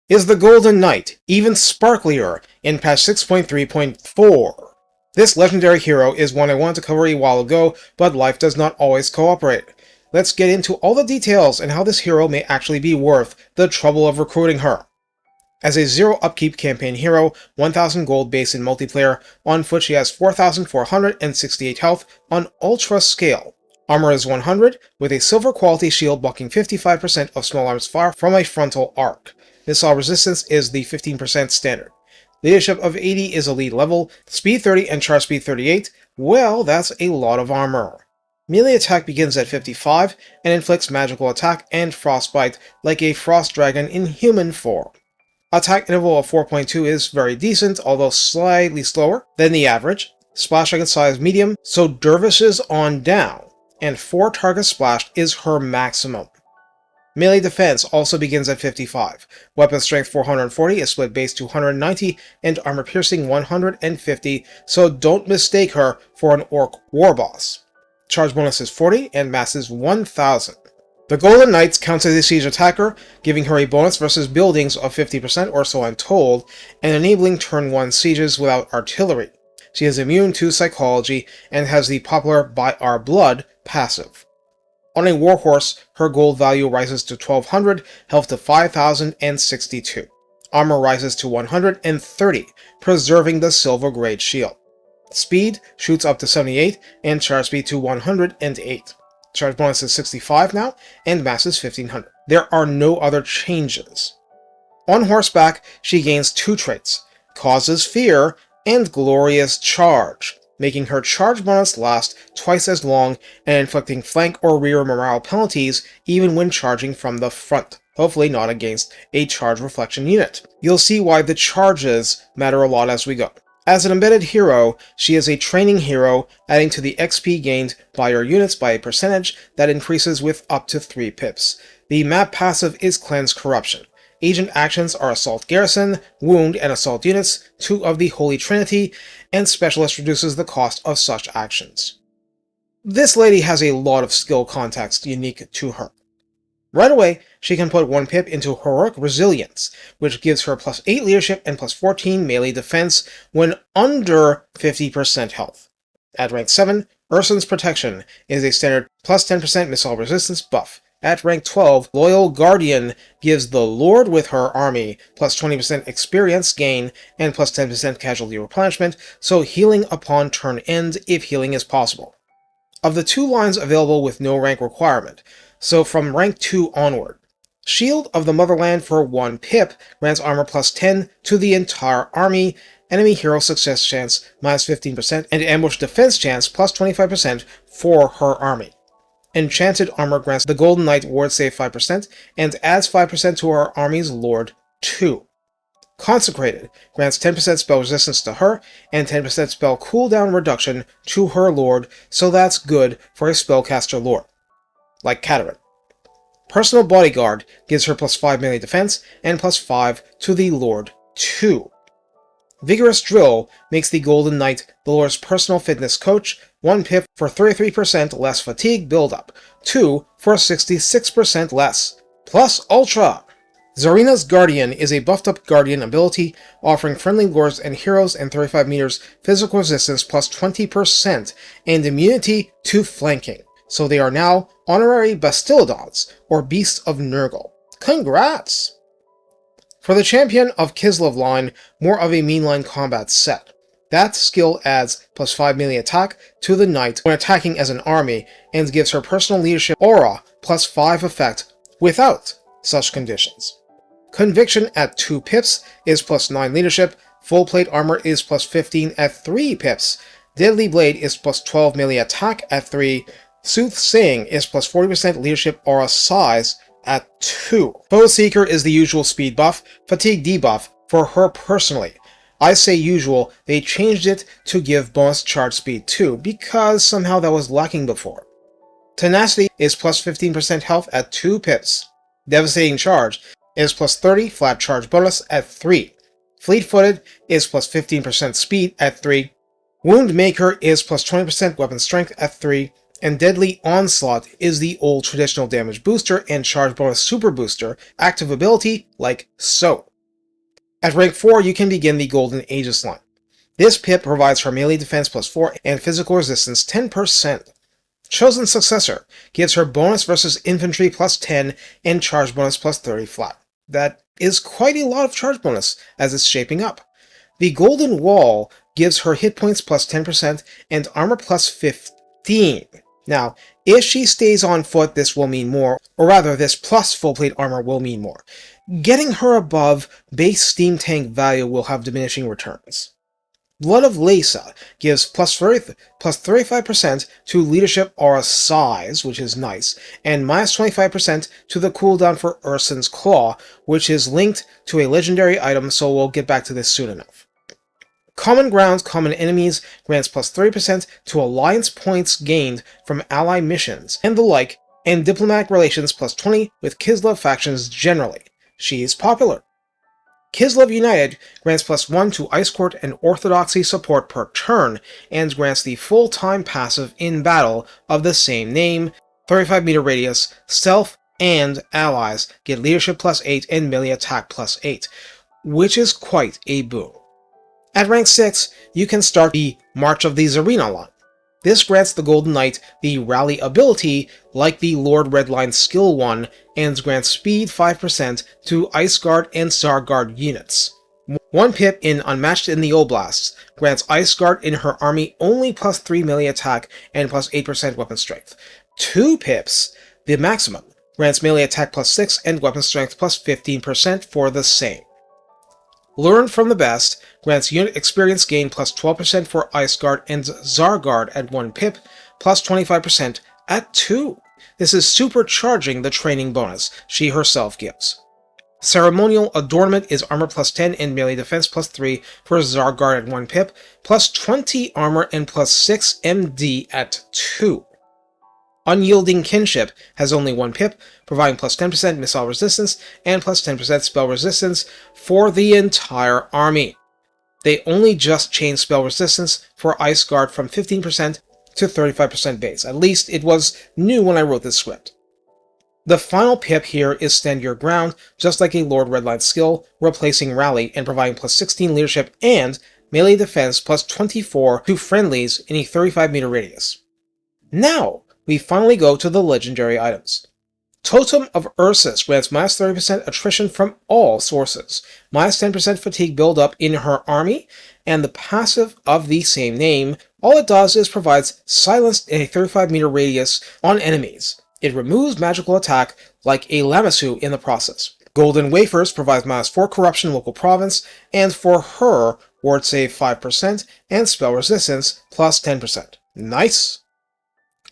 is the Golden Knight, even sparklier, in patch 6.3.4. This legendary hero is one I wanted to cover a while ago, but life does not always cooperate. Let's get into all the details and how this hero may actually be worth the trouble of recruiting her. As a zero upkeep campaign hero, 1000 gold base in multiplayer, on foot she has 4468 health on ultra scale. Armor is 100, with a silver quality shield blocking 55% of small arms fire from a frontal arc. Missile resistance is the 15% standard. Leadership of 80 is elite level, speed 30 and charge speed 38, well, that's a lot of armor. Melee attack begins at 55, and inflicts magical attack and frostbite like a frost dragon in human form. Attack interval of 4.2 is very decent, although slightly slower than the average. Splash dragon size medium, so dervishes on down, and 4 targets splashed is her maximum. Melee defense also begins at 55. Weapon strength 440 is split base to 190, and armor piercing 150, so don't mistake her for an orc war boss. Charge bonus is 40, and mass is 1000. The Golden Knight counts as a siege attacker, giving her a bonus versus buildings of 50% or so I'm told, and enabling turn 1 sieges without artillery. She is immune to psychology, and has the popular By Our Blood passive. On a warhorse, her gold value rises to 1200, health to 5062. Armor rises to 130, preserving the silver grade shield. Speed shoots up to 78, and charge speed to 108. Charge bonus is 65 now, and mass is 1500. There are no other changes. On horseback, she gains 2 traits, Causes Fear and Glorious Charge, making her charge bonus last twice as long and inflicting flank or rear morale penalties even when charging from the front, hopefully not against a charge reflection unit. You'll see why the charges matter a lot as we go. As an embedded hero, she is a training hero, adding to the XP gained by your units by a percentage that increases with up to 3 pips. The map passive is Cleanse Corruption. Agent actions are Assault Garrison, Wound, and Assault units, 2 of the Holy Trinity, and Specialist reduces the cost of such actions. This lady has a lot of skill context unique to her. Right away, she can put 1 pip into Heroic Resilience, which gives her plus 8 leadership and plus 14 melee defense when under 50% health. At rank 7, Urson's Protection is a standard plus 10% missile resistance buff. At rank 12, Loyal Guardian gives the Lord with her army plus 20% experience gain and plus 10% casualty replenishment, so healing upon turn end if healing is possible. Of the 2 lines available with no rank requirement, so from rank 2 onward. Shield of the Motherland for 1 pip grants armor plus 10 to the entire army, enemy hero success chance minus 15%, and ambush defense chance plus 25% for her army. Enchanted armor grants the Golden Knight ward save 5% and adds 5% to her army's lord 2. Consecrated grants 10% spell resistance to her and 10% spell cooldown reduction to her lord, so that's good for a spellcaster lord, like Kataryn. Personal Bodyguard gives her plus 5 melee defense and plus 5 to the Lord 2. Vigorous Drill makes the Golden Knight the Lord's personal fitness coach, 1 pip for 33% less fatigue buildup, 2 for 66% less, plus Ultra! Zarina's Guardian is a buffed up Guardian ability, offering friendly lords and heroes and 35 meters physical resistance plus 20% and immunity to flanking, so they are now honorary Bastiladons, or Beasts of Nurgle. Congrats! For the Champion of Kislev line, more of a mainline combat set. That skill adds plus 5 melee attack to the knight when attacking as an army, and gives her personal leadership aura plus 5 effect without such conditions. Conviction at 2 pips is plus 9 leadership, full plate armor is plus 15 at 3 pips, Deadly Blade is plus 12 melee attack at 3, Soothsaying is plus 40% leadership aura size at 2. Foe Seeker is the usual speed buff, fatigue debuff for her personally. I say usual, they changed it to give bonus charge speed too, because somehow that was lacking before. Tenacity is plus 15% health at 2 pips. Devastating Charge is plus 30 flat charge bonus at 3. Fleet-footed is plus 15% speed at 3. Wound Maker is plus 20% weapon strength at 3. And Deadly Onslaught is the old traditional damage booster and charge bonus super booster, active ability like so. At rank 4, you can begin the Golden Aegis line. This pip provides her melee defense plus 4 and physical resistance 10%. Chosen Successor gives her bonus versus infantry plus 10 and charge bonus plus 30 flat. That is quite a lot of charge bonus as it's shaping up. The Golden Wall gives her hit points plus 10% and armor plus 15. Now, if she stays on foot, this will mean more, or rather, this plus full plate armor will mean more. Getting her above base steam tank value will have diminishing returns. Blood of Leysa gives plus 35% to leadership aura size, which is nice, and minus 25% to the cooldown for Ursin's Claw, which is linked to a legendary item, so we'll get back to this soon enough. Common Ground, Common Enemies grants plus 30% to alliance points gained from ally missions and the like, and Diplomatic Relations plus 20 with Kislev factions generally. She is popular. Kislev United grants plus 1 to Ice Court and Orthodoxy support per turn, and grants the full-time passive in battle of the same name, 35-meter radius, stealth, and allies get leadership plus 8 and melee attack plus 8, which is quite a boon. At rank 6, you can start the March of the Tsarina line. This grants the Golden Knight the rally ability like the Lord Redline skill 1, and grants speed 5% to Ice Guard and Tsar Guard units. One pip in Unmatched in the Oblasts grants Ice Guard in her army only plus 3 melee attack and plus 8% weapon strength. 2 pips, the maximum, grants melee attack plus 6 and weapon strength plus 15% for the same. Learn from the Best grants unit experience gain plus 12% for Ice Guard and Tsar Guard at 1 pip, plus 25% at 2. This is supercharging the training bonus she herself gives. Ceremonial Adornment is armor plus 10 and melee defense plus 3 for Tsar Guard at 1 pip, plus 20 armor and plus 6 MD at 2. Unyielding Kinship has only 1 pip, providing plus 10% missile resistance and plus 10% spell resistance for the entire army. They only just changed spell resistance for Ice Guard from 15% to 35% base. At least it was new when I wrote this script. The final pip here is Stand Your Ground, just like a Lord Redline skill, replacing Rally and providing plus 16 leadership and melee defense plus 24 to friendlies in a 35-meter radius. Now, we finally go to the legendary items. Totem of Ursus grants minus 30% attrition from all sources, minus 10% fatigue buildup in her army, and the passive of the same name, all it does is provides silence in a 35-meter radius on enemies. It removes magical attack like a Lamassu in the process. Golden Wafers provides minus 4 corruption local province, and for her, ward save 5% and spell resistance plus 10%. Nice!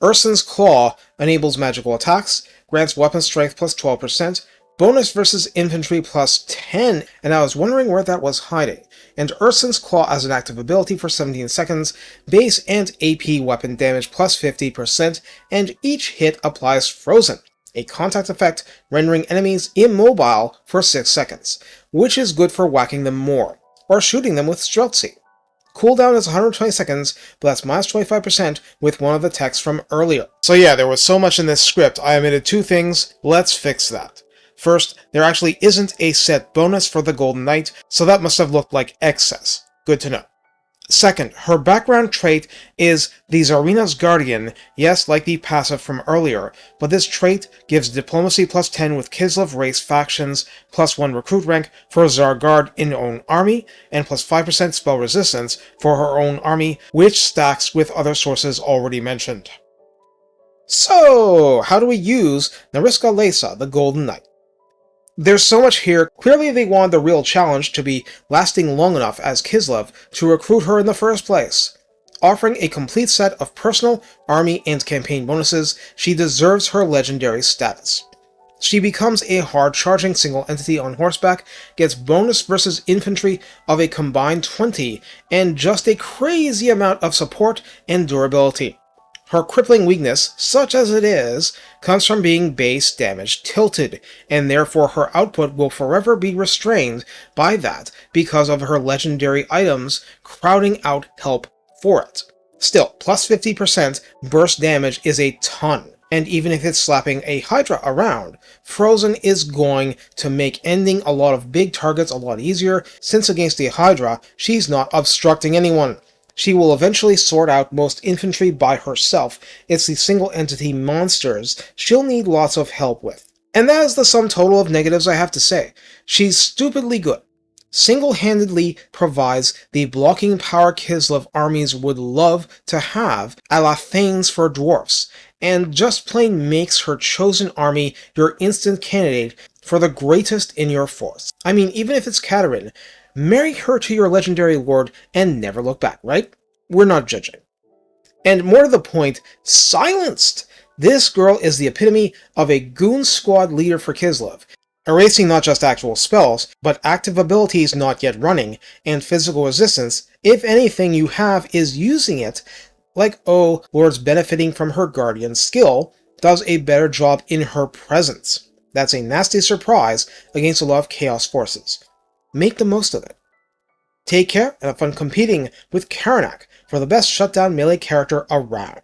Ursin's Claw enables magical attacks, grants weapon strength plus 12%, bonus versus infantry plus 10, and I was wondering where that was hiding. And Ursin's Claw as an active ability for 17 seconds, base and AP weapon damage plus 50%, and each hit applies Frozen, a contact effect rendering enemies immobile for 6 seconds, which is good for whacking them more, or shooting them with Streltsy. Cooldown is 120 seconds, but that's minus 25% with one of the texts from earlier. So yeah, there was so much in this script, I omitted 2 things, let's fix that. First, there actually isn't a set bonus for the Golden Knight, so that must have looked like excess. Good to know. Second, her background trait is the Tsarina's Guardian, yes, like the passive from earlier, but this trait gives Diplomacy plus 10 with Kislev race factions, plus 1 recruit rank for Tsar Guard in own army, and plus 5% spell resistance for her own army, which stacks with other sources already mentioned. So, how do we use Nariska Leysa, the Golden Knight? There's so much here. Clearly they wanted the real challenge to be lasting long enough as Kislev to recruit her in the first place. Offering a complete set of personal, army, and campaign bonuses, she deserves her legendary status. She becomes a hard-charging single entity on horseback, gets bonus versus infantry of a combined 20, and just a crazy amount of support and durability. Her crippling weakness, such as it is, comes from being base damage tilted, and therefore her output will forever be restrained by that because of her legendary items crowding out help for it. Still, plus 50% burst damage is a ton, and even if it's slapping a Hydra around, Frozen is going to make ending a lot of big targets a lot easier, since against a Hydra, she's not obstructing anyone. She will eventually sort out most infantry by herself. It's the single-entity monsters she'll need lots of help with. And that is the sum total of negatives I have to say. She's stupidly good. Single-handedly provides the blocking power Kislev armies would love to have, a la Thanes for dwarfs, and just plain makes her chosen army your instant candidate for the greatest in your force. I mean, even if it's Katarine, marry her to your legendary lord and never look back, right? We're not judging. And more to the point, silenced! This girl is the epitome of a goon squad leader for Kislev, erasing not just actual spells, but active abilities not yet running, and physical resistance, if anything you have is using it, like lords benefiting from her guardian skill, does a better job in her presence. That's a nasty surprise against a lot of chaos forces. Make the most of it. Take care and have fun competing with Karanak for the best shutdown melee character around.